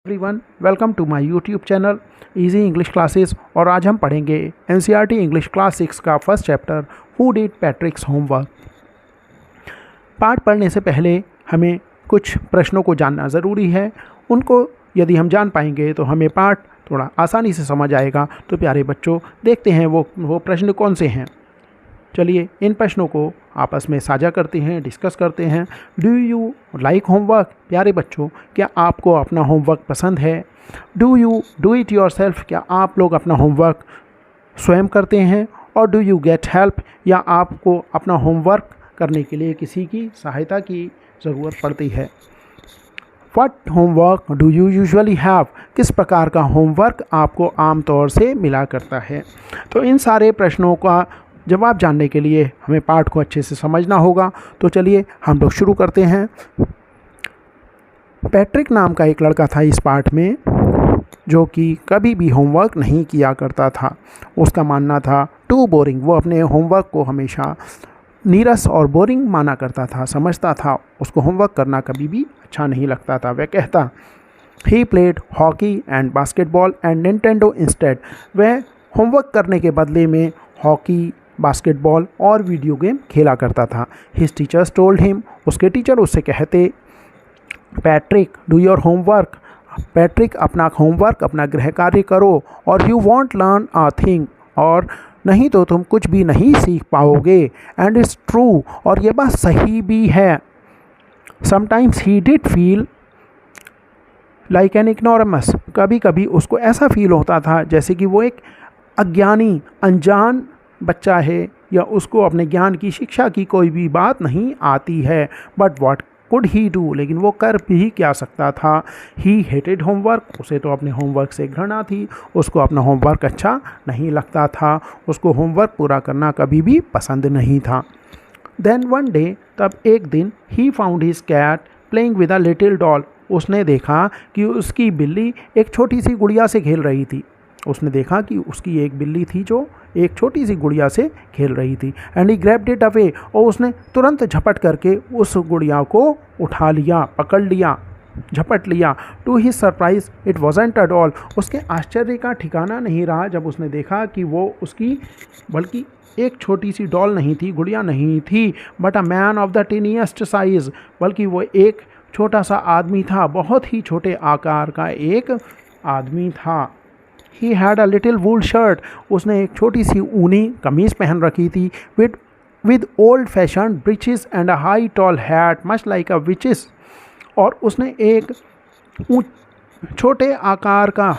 Everyone, welcome to my YouTube channel easy English classes. और आज हम पढ़ेंगे एनसीईआरटी इंग्लिश क्लास 6 का first chapter who did Patrick's homework. पाठ पढ़ने से पहले हमें कुछ प्रश्नों को जानना ज़रूरी है। उनको यदि हम जान पाएंगे तो हमें पाठ थोड़ा आसानी से समझ आएगा। तो प्यारे बच्चों, देखते हैं वो प्रश्न कौन से हैं। चलिए इन प्रश्नों को आपस में साझा करते हैं, डिस्कस करते हैं। Do you like homework? प्यारे बच्चों, क्या आपको अपना होमवर्क पसंद है? Do you do it yourself? क्या आप लोग अपना होमवर्क स्वयं करते हैं? और डू यू गेट हेल्प? या आपको अपना होमवर्क करने के लिए किसी की सहायता की ज़रूरत पड़ती है? What homework do you usually have? किस प्रकार का होमवर्क आपको आमतौर से मिला करता है? तो इन सारे प्रश्नों का जवाब जानने के लिए हमें पाठ को अच्छे से समझना होगा। तो चलिए हम लोग शुरू करते हैं। पैट्रिक नाम का एक लड़का था इस पाठ में, जो कि कभी भी होमवर्क नहीं किया करता था। उसका मानना था टू बोरिंग। वो अपने होमवर्क को हमेशा नीरस और बोरिंग माना करता था, समझता था उसको होमवर्क करना कभी भी अच्छा नहीं लगता था। वह कहता he played hockey and basketball and Nintendo instead. वह होमवर्क करने के बदले में हॉकी, बास्केटबॉल और वीडियो गेम खेला करता था। His teachers told him. उसके टीचर उससे कहते, Patrick do your homework. Patrick अपना होमवर्क, अपना गृह कार्य करो। और you want learn a thing. और नहीं तो तुम कुछ भी नहीं सीख पाओगे। And it's true. और ये बात सही भी है। Sometimes he did feel like an ignoramus. कभी कभी उसको ऐसा फील होता था जैसे कि वो एक अज्ञानी, अनजान बच्चा है, या उसको अपने ज्ञान की, शिक्षा की कोई भी बात नहीं आती है। But what could he do? लेकिन वो कर भी क्या सकता था? ही हेटेड होमवर्क। उसे तो अपने होमवर्क से घृणा थी। उसको अपना होमवर्क अच्छा नहीं लगता था। उसको होमवर्क पूरा करना कभी भी पसंद नहीं था। देन वन डे, तब एक दिन, he found his cat playing with a little doll. उसने देखा कि उसकी बिल्ली एक छोटी सी गुड़िया से खेल रही थी। उसने देखा कि उसकी एक बिल्ली थी जो एक छोटी सी गुड़िया से खेल रही थी। And he grabbed it away. और उसने तुरंत झपट करके उस गुड़िया को उठा लिया, पकड़ लिया, झपट लिया। To his surprise it wasn't a doll. उसके आश्चर्य का ठिकाना नहीं रहा जब उसने देखा कि वो उसकी बल्कि एक छोटी सी डॉल नहीं थी, गुड़िया नहीं थी, but a man of the teeniest size. बल्कि वो एक छोटा सा आदमी था, बहुत ही छोटे आकार का एक आदमी था। He had a little wool shirt. उसने एक छोटी सी ऊनी कमीज़ पहन रखी थी। With old fashioned breeches and a high tall hat much like a witch's. और उसने एक छोटे आकार का,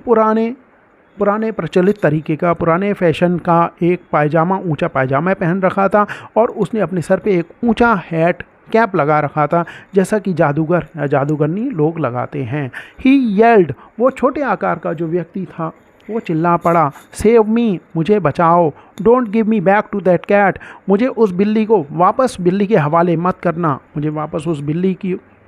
पुराने प्रचलित तरीके का, पुराने फैशन का एक पायजामा, ऊंचा पायजामा पहन रखा था। और उसने अपने सर पे एक ऊंचा हैट, कैप लगा रखा था, जैसा कि जादूगर या जादूगरनी लोग लगाते हैं। ही येल्ड। वो छोटे आकार का जो व्यक्ति था वो चिल्ला पड़ा, सेव मी, मुझे बचाओ। Don't give me back to that cat. मुझे उस बिल्ली को वापस, बिल्ली के हवाले मत करना, मुझे वापस उस बिल्ली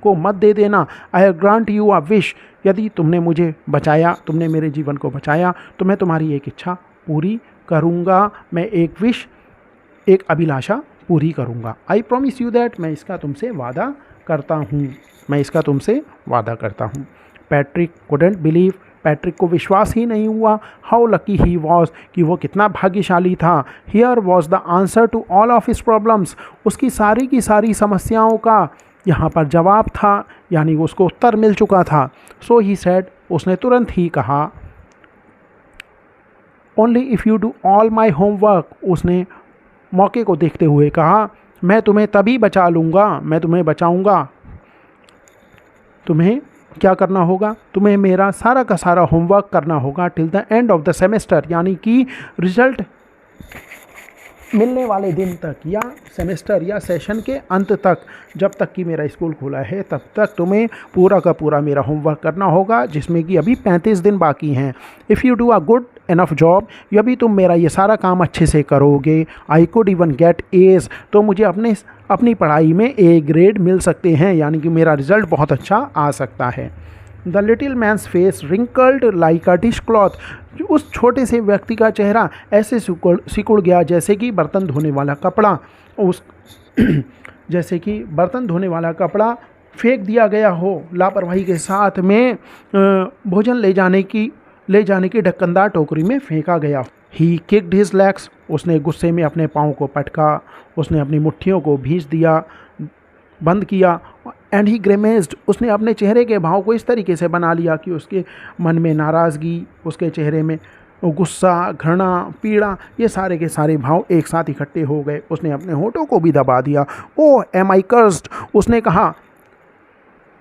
को मत दे देना। आई ग्रांट यू अ विश। यदि तुमने मुझे बचाया, तुमने मेरे जीवन को बचाया, तो मैं तुम्हारी एक इच्छा पूरी करूँगा। मैं एक विश, एक अभिलाषा पूरी करूँगा। I promise you that. मैं इसका तुमसे वादा करता हूँ। Patrick couldn't believe. पैट्रिक को विश्वास ही नहीं हुआ। हाउ लकी ही वॉज, कि वो कितना भाग्यशाली था। Here was the answer to all of his problems. उसकी सारी की सारी समस्याओं का यहाँ पर जवाब था, यानी उसको उत्तर मिल चुका था। सो ही सेड। उसने तुरंत ही कहा, only if you do all my homework. उसने मौके को देखते हुए कहा, मैं तुम्हें तभी बचा लूँगा, मैं तुम्हें बचाऊँगा। तुम्हें क्या करना होगा? तुम्हें मेरा सारा का सारा होमवर्क करना होगा till the end of the semester, यानी कि रिजल्ट मिलने वाले दिन तक, या सेमेस्टर या सेशन के अंत तक, जब तक कि मेरा स्कूल खुला है तब तक तुम्हें पूरा का पूरा मेरा होमवर्क करना होगा, जिसमें कि अभी 35 दिन बाकी हैं। If you do a good enough job, यदि तुम मेरा ये सारा काम अच्छे से करोगे, I could even get A's, तो मुझे अपनी पढ़ाई में ए ग्रेड मिल सकते हैं, यानी कि मेरा रिज़ल्ट बहुत अच्छा आ सकता है। The little man's face wrinkled like a dishcloth. उस छोटे से व्यक्ति का चेहरा ऐसे सिकुड़ गया जैसे कि बर्तन धोने वाला कपड़ा फेंक दिया गया हो, लापरवाही के साथ में भोजन ले जाने की ढक्कनदार टोकरी में फेंका गया। ही किक्ड हिज लेग्स, उसने गुस्से में अपने पाँव को पटका, उसने अपनी मुट्ठियों को भींच दिया, बंद किया। एंड ही ग्रेमेज्ड, उसने अपने चेहरे के भाव को इस तरीके से बना लिया कि उसके मन में नाराज़गी, उसके चेहरे में गुस्सा, घृणा, पीड़ा, ये सारे के सारे भाव एक साथ इकट्ठे हो गए। उसने अपने होठों को भी दबा दिया। ओ एम आई कर्स्ड, उसने कहा,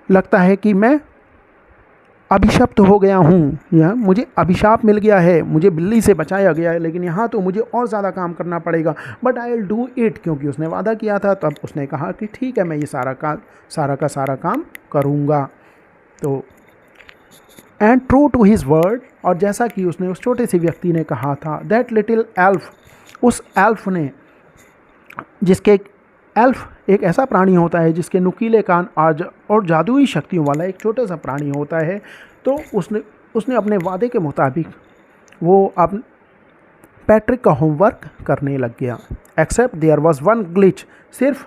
लगता है कि मैं अभिशप्त हो गया हूँ, या मुझे अभिशाप मिल गया है, मुझे बिल्ली से बचाया गया है, लेकिन यहाँ तो मुझे और ज़्यादा काम करना पड़ेगा। But I will do it, क्योंकि उसने वादा किया था। तब उसने कहा कि ठीक है, मैं ये सारा का सारा काम करूँगा। तो and true to his word, और जैसा कि उसने उस छोटे से व्यक्ति ने कहा था, दैट लिटिल एल्फ, उस एल्फ ने, जिसके एल्फ एक ऐसा प्राणी होता है जिसके नुकीले कान और जादुई शक्तियों वाला एक छोटा सा प्राणी होता है। तो उसने अपने वादे के मुताबिक वो अब पैट्रिक का होमवर्क करने लग गया। Except there was one glitch, सिर्फ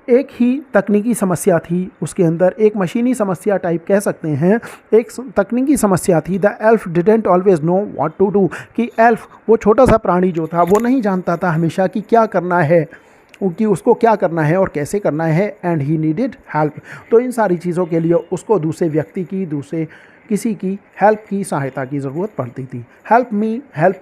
एक ही तकनीकी समस्या थी उसके अंदर, एक मशीनी समस्या टाइप कह सकते हैं। एक तकनीकी समस्या थी। The elf didn't always know what to do, कि एल्फ, वो छोटा सा प्राणी जो था, वो नहीं जानता था हमेशा कि क्या करना है, कि उसको क्या करना है और कैसे करना है। एंड ही नीडेड हेल्प, तो इन सारी चीज़ों के लिए उसको दूसरे व्यक्ति की, दूसरे किसी की हेल्प की, सहायता की ज़रूरत पड़ती थी। Help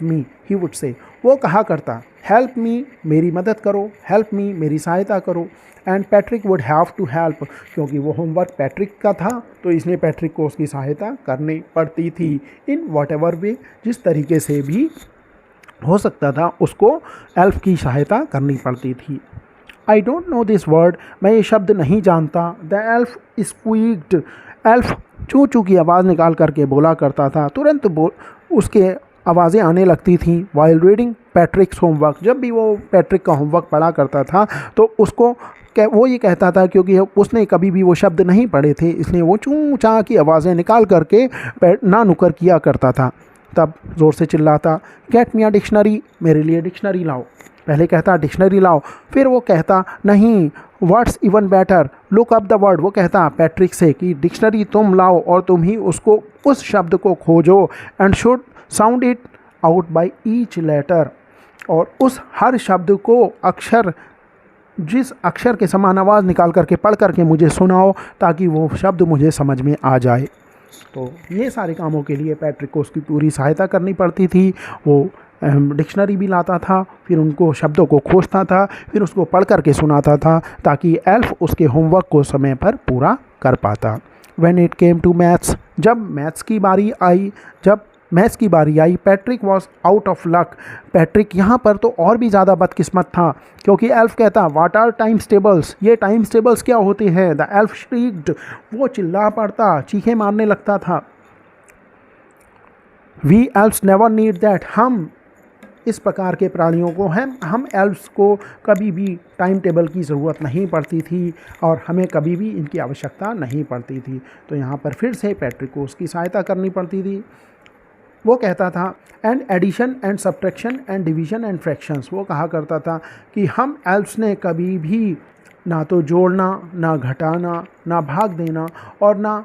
me he would say, वो कहा करता, हेल्प मी, मेरी मदद करो, हेल्प मी, मेरी सहायता करो। And Patrick would have to help, क्योंकि वो होमवर्क पैट्रिक का था, तो इसलिए पैट्रिक को उसकी सहायता करनी पड़ती थी। इन वॉट एवर वे, जिस तरीके से भी हो सकता था उसको एल्फ की सहायता करनी पड़ती थी। I don't know this word, मैं ये शब्द नहीं जानता। द एल्फ स्क्वीक्ड, एल्फ चू चू की आवाज़ निकाल करके बोला करता था, तुरंत उसके आवाज़ें आने लगती थीं। वाइल रीडिंग पैट्रिक्स होमवर्क, जब भी वो पैट्रिक का होमवर्क पढ़ा करता था तो उसको वो ये कहता था, क्योंकि उसने कभी भी वो शब्द नहीं पढ़े थे, इसलिए वो चू चा की आवाज़ें निकाल करके ना नुकर किया करता था। तब ज़ोर से चिल्लाता, गेट मी अ डिक्शनरी, मेरे लिए डिक्शनरी लाओ। पहले कहता डिक्शनरी लाओ, फिर वो कहता नहीं, words even better, look up the word, वो कहता पैट्रिक से कि डिक्शनरी तुम लाओ और तुम ही उसको, उस शब्द को खोजो। And should sound it out by each letter, और उस हर शब्द को जिस अक्षर के समान आवाज़ निकाल करके पढ़ करके मुझे सुनाओ, ताकि वो शब्द मुझे समझ में आ जाए। तो ये सारे कामों के लिए पैट्रिक को उसकी पूरी सहायता करनी पड़ती थी। वो डिक्शनरी भी लाता था, फिर उनको शब्दों को खोजता था, फिर उसको पढ़ करके सुनाता था, ताकि एल्फ उसके होमवर्क को समय पर पूरा कर पाता। When it came to maths, जब मैथ्स की बारी आई, Patrick was out of luck, Patrick यहाँ पर तो और भी ज़्यादा बदकिस्मत था, क्योंकि एल्फ कहता, व्हाट आर टाइम्स टेबल्स, ये टाइम्स टेबल्स क्या होते हैं। द एल्फ श्रीक्ड, वो चिल्ला पड़ता, चीखें मारने लगता था। We elves never need that, हम इस प्रकार के प्राणियों को, हम एल्फ्स को कभी भी टाइम टेबल की ज़रूरत नहीं पड़ती थी, और हमें कभी भी इनकी आवश्यकता नहीं पड़ती थी। तो यहाँ पर फिर से पैट्रिक को उसकी सहायता करनी पड़ती थी। वो कहता था, and addition and subtraction and division and fractions, वो कहा करता था कि हम एल्फ्स ने कभी भी ना तो जोड़ना, ना घटाना, ना भाग देना, और ना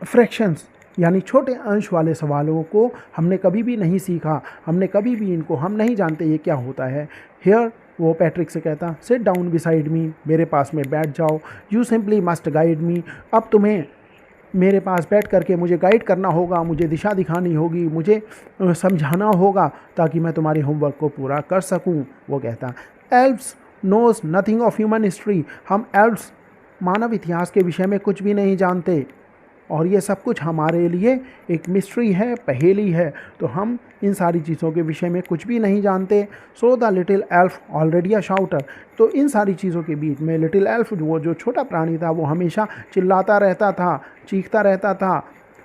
फ्रैक्शंस यानी छोटे अंश वाले सवालों को हमने कभी भी नहीं सीखा, हमने कभी भी इनको, हम नहीं जानते ये क्या होता है। हियर, वो पैट्रिक से कहता, सिट डाउन बिसाइड मी, मेरे पास में बैठ जाओ। You simply must guide me, अब तुम्हें मेरे पास बैठ करके मुझे गाइड करना होगा, मुझे दिशा दिखानी होगी, मुझे समझाना होगा, ताकि मैं तुम्हारे होमवर्क को पूरा कर सकूं। वो कहता, elves knows nothing of human history, हम एल्फ्स मानव इतिहास के विषय में कुछ भी नहीं जानते, और ये सब कुछ हमारे लिए एक मिस्ट्री है, पहेली है, तो हम इन सारी चीज़ों के विषय में कुछ भी नहीं जानते। So the little elf already अ शाउटर, तो इन सारी चीज़ों के बीच में लिटिल एल्फ, वो जो छोटा प्राणी था, वो हमेशा चिल्लाता रहता था, चीखता रहता था।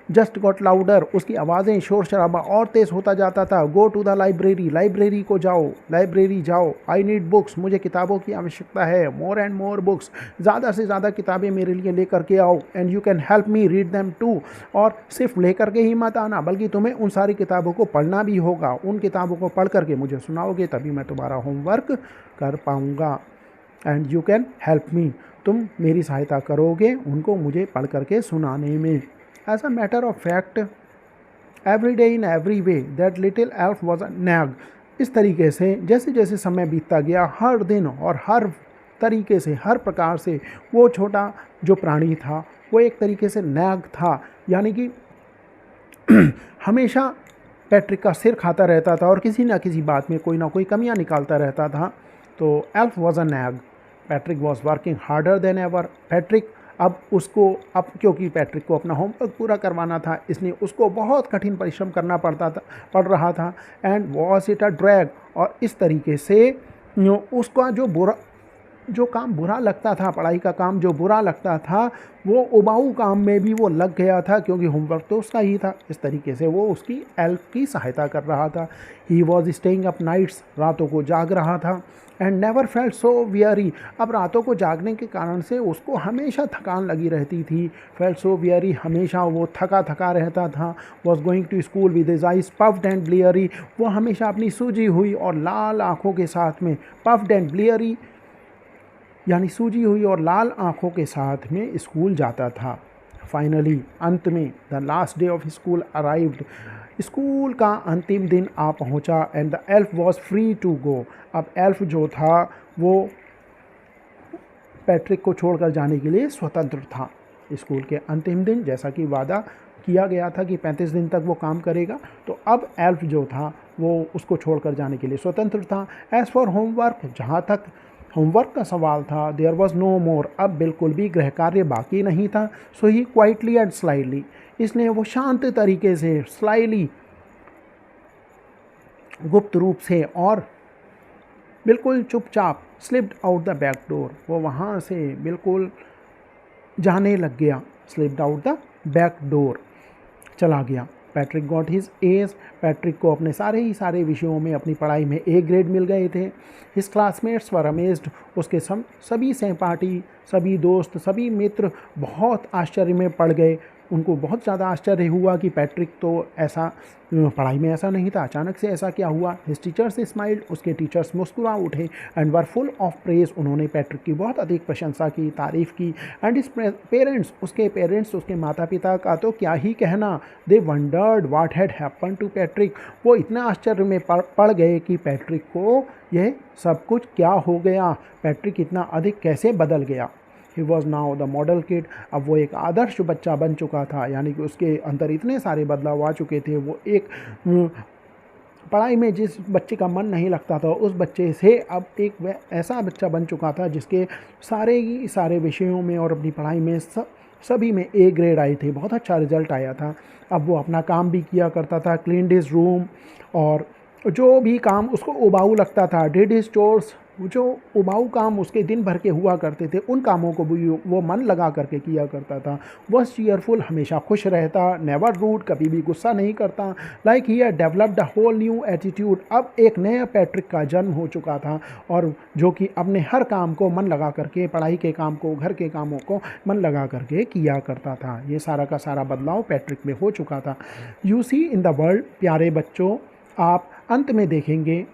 जस्ट गॉट लाउडर, उसकी आवाज़ें, शोर शराबा और तेज़ होता जाता था। Go to the library, library को जाओ, लाइब्रेरी जाओ। आई नीड बुक्स, मुझे किताबों की आवश्यकता है। मोर एंड मोर बुक्स, ज़्यादा से ज़्यादा किताबें मेरे लिए लेकर के आओ। And you can help me read them too, और सिर्फ लेकर के ही मत आना, बल्कि तुम्हें उन सारी किताबों को पढ़ना भी होगा। उन किताबों को पढ़ करके मुझे सुनाओगे, तभी मैं तुम्हारा होमवर्क कर पाऊँगा। एंड यू कैन हेल्प मी, तुम मेरी सहायता करोगे उनको मुझे पढ़ करके सुनाने में। As a matter of fact every day in every way that little elf was a nag. इस तरीके से जैसे जैसे समय बीतता गया, हर दिन और हर तरीके से, हर प्रकार से वो छोटा जो प्राणी था वो एक तरीके से नैग था, यानी कि हमेशा पैट्रिक का सिर खाता रहता था और किसी ना किसी बात में कोई ना कोई कमियां निकालता रहता था। तो elf was a nag, Patrick was working harder than ever. Patrick अब क्योंकि पैट्रिक को अपना होमवर्क पूरा करवाना था, इसलिए उसको बहुत कठिन परिश्रम करना पड़ रहा था। And was it a drag, और इस तरीके से उसका जो काम बुरा लगता था, पढ़ाई का काम जो बुरा लगता था, वो उबाऊ काम में भी वो लग गया था, क्योंकि होमवर्क तो उसका ही था। इस तरीके से वो उसकी एल्फ की सहायता कर रहा था। He was staying up nights, रातों को जाग रहा था। And never felt so weary, अब रातों को जागने के कारण से उसको हमेशा थकान लगी रहती थी। फेल्ट सो वियरी, हमेशा वो थका थका रहता था। Was going to school with his eyes puffed and bleary, वो हमेशा अपनी सूजी हुई और लाल आँखों के साथ में, पफ्ड एंड ब्लियरी यानी सूजी हुई और लाल आँखों के साथ में स्कूल जाता था। फाइनली, अंत में, the last day of school arrived, school का अंतिम दिन आ पहुँचा। And the elf was free to go, अब एल्फ जो था वो पैट्रिक को छोड़कर जाने के लिए स्वतंत्र था। स्कूल के अंतिम दिन, जैसा कि वादा किया गया था कि 35 दिन तक वो काम करेगा, तो अब एल्फ जो था वो उसको छोड़कर जाने के लिए स्वतंत्र था। एज़ फॉर होमवर्क, जहाँ तक होमवर्क का सवाल था, देयर वॉज नो मोर, अब बिल्कुल भी गृह कार्य बाकी नहीं था। सो ही क्वाइटली एंड स्लाइली, इसलिए वो शांत तरीके से, स्लाइली, गुप्त रूप से और बिल्कुल चुपचाप, slipped out the back door, वो वहाँ से बिल्कुल जाने लग गया। Slipped out the back door, चला गया। Patrick got his age, Patrick को अपने सारे विषयों में अपनी पढ़ाई में ए ग्रेड मिल गए थे। हिज क्लासमेट्स वर अमेज्ड, उसके सभी सहपाठी, सभी दोस्त, सभी मित्र बहुत आश्चर्य में पड़ गए। उनको बहुत ज़्यादा आश्चर्य हुआ कि पैट्रिक तो ऐसा पढ़ाई में ऐसा नहीं था, अचानक से ऐसा क्या हुआ। हिज टीचर्स स्माइल्ड, उसके टीचर्स मुस्कुरा उठे। And were full of praise, उन्होंने पैट्रिक की बहुत अधिक प्रशंसा की, तारीफ़ की। एंड हिज पेरेंट्स, उसके पेरेंट्स, उसके माता पिता का तो क्या ही कहना। They wondered what had happen to Patrick, वो इतना आश्चर्य में पड़ गए कि पैट्रिक को यह सब कुछ क्या हो गया, पैट्रिक इतना अधिक कैसे बदल गया। He was now the model kid, अब वो एक आदर्श बच्चा बन चुका था, यानी कि उसके अंदर इतने सारे बदलाव आ चुके थे। वो एक पढ़ाई में जिस बच्चे का मन नहीं लगता था, उस बच्चे से अब एक ऐसा बच्चा बन चुका था जिसके सारे विषयों में और अपनी पढ़ाई में सभी में ए ग्रेड आए थे, बहुत अच्छा रिजल्ट आया था। अब वो अपना काम भी किया करता था, क्लीन्ड हिज रूम, और जो भी काम उसको उबाऊ लगता था, डिड हिज चोर्स, जो उबाऊ काम उसके दिन भर के हुआ करते थे, उन कामों को भी वो मन लगा करके किया करता था। वॉज चीयरफुल, हमेशा खुश रहता, नेवर रूड, कभी भी गुस्सा नहीं करता। Like he had developed a whole new attitude, अब एक नया पैट्रिक का जन्म हो चुका था, और जो कि अपने हर काम को मन लगा करके, पढ़ाई के काम को, घर के कामों को मन लगा करके किया करता था। ये सारा का सारा बदलाव पैट्रिक में हो चुका था। You see in the world, प्यारे बच्चों, आप अंत में देखेंगे,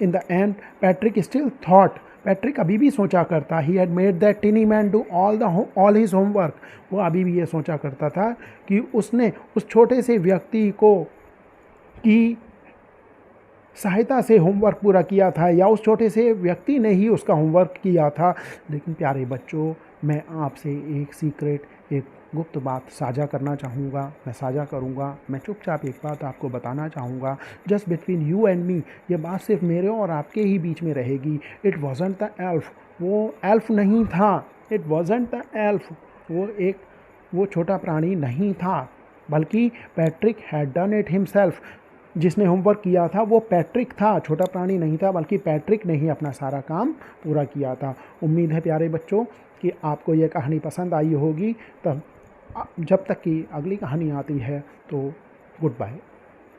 in the end Patrick still thought, Patrick अभी भी सोचा करता, he had made that tiny man do all his homework, वो अभी भी ये सोचा करता था कि उसने उस छोटे से व्यक्ति को की सहायता से होमवर्क पूरा किया था, या उस छोटे से व्यक्ति ने ही उसका होमवर्क किया था। लेकिन प्यारे बच्चों, मैं आपसे एक सीक्रेट, एक गुप्त बात साझा करना चाहूँगा, मैं साझा करूँगा, मैं चुपचाप एक बात आपको बताना चाहूँगा, just between you and me, ये बात सिर्फ मेरे और आपके ही बीच में रहेगी। इट वॉजंट द एल्फ, वो एल्फ नहीं था, इट वॉजंट द एल्फ, वो छोटा प्राणी नहीं था, बल्कि Patrick had done it himself, जिसने होमवर्क किया था वो पैट्रिक था, छोटा प्राणी नहीं था, बल्कि पैट्रिक ने ही अपना सारा काम पूरा किया था। उम्मीद है प्यारे बच्चों कि आपको यह कहानी पसंद आई होगी। तब जब तक कि अगली कहानी आती है, तो गुड बाय।